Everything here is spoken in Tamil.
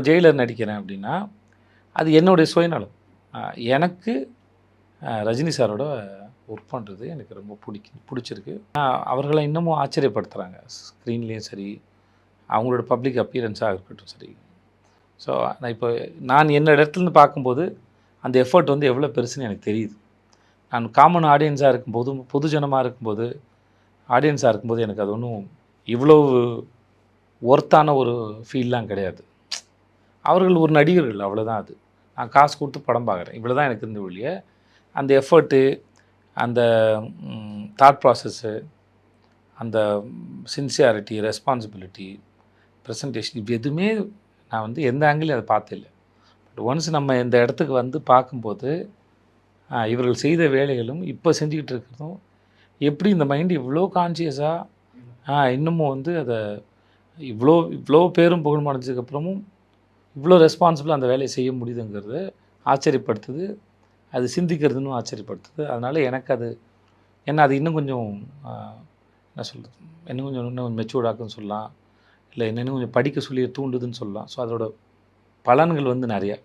ஜெயிலர் நடிக்கிறேன் அப்படின்னா, அது என்னுடைய சுயநலம். எனக்கு ரஜினி சாரோட ஒர்க் பண்ணுறது எனக்கு ரொம்ப பிடிச்சிருக்கு. அவர்களை இன்னமும் ஆச்சரியப்படுத்துகிறாங்க. ஸ்க்ரீன்லேயும் சரி, அவங்களோட பப்ளிக் அப்பியரன்ஸாக இருக்கட்டும் சரி. ஸோ நான் என்ன இடத்துலேருந்து பார்க்கும்போது அந்த எஃபர்ட் வந்து எவ்வளோ பெருசுன்னு எனக்கு தெரியுது. நான் காமன் ஆடியன்ஸாக இருக்கும்போது, பொதுஜனமாக இருக்கும்போது, ஆடியன்ஸாக இருக்கும்போது எனக்கு அது ஒன்றும் இவ்வளோ ஒர்த்தான ஒரு ஃபீல்லாம் கிடையாது. அவர்கள் ஒரு நடிகர்கள், அவ்வளோதான் அது. நான் காசு கொடுத்து படம் பார்க்குறேன், இவ்வளோ தான் எனக்கு இருந்த ஒழிய, அந்த எஃபர்ட்டு, அந்த தாட் ப்ராசஸ்ஸு, அந்த சின்சியாரிட்டி, ரெஸ்பான்சிபிலிட்டி, ப்ரெசன்டேஷன், இது எதுவுமே நான் வந்து எந்த ஆங்கிலையும் அதை பார்த்ததில்ல. பட் ஒன்ஸ் நம்ம இந்த இடத்துக்கு வந்து பார்க்கும்போது, இவர்கள் செய்த வேலைகளும் இப்போ செஞ்சுக்கிட்டு இருக்கிறதும், எப்படி இந்த மைண்டு இவ்வளோ கான்ஷியஸாக இன்னமும் வந்து அதை இவ்வளோ பேரும் புகழும் அடைஞ்சதுக்கப்புறமும் இவ்வளோ ரெஸ்பான்சிபிளாக அந்த வேலையை செய்ய முடியுதுங்கிறது ஆச்சரியப்படுத்துது. அது சிந்திக்கிறதுன்னு ஆச்சரியப்படுத்துது. அதனால் எனக்கு அது அது இன்னும் கொஞ்சம் என்ன சொல்கிறது, இன்னும் மெச்சூர்டாக்குன்னு சொல்லலாம், இல்லை இன்னும் கொஞ்சம் படிக்க சொல்லி தூண்டுதுன்னு சொல்லலாம். ஸோ அதோட பலன்கள் வந்து நிறையா.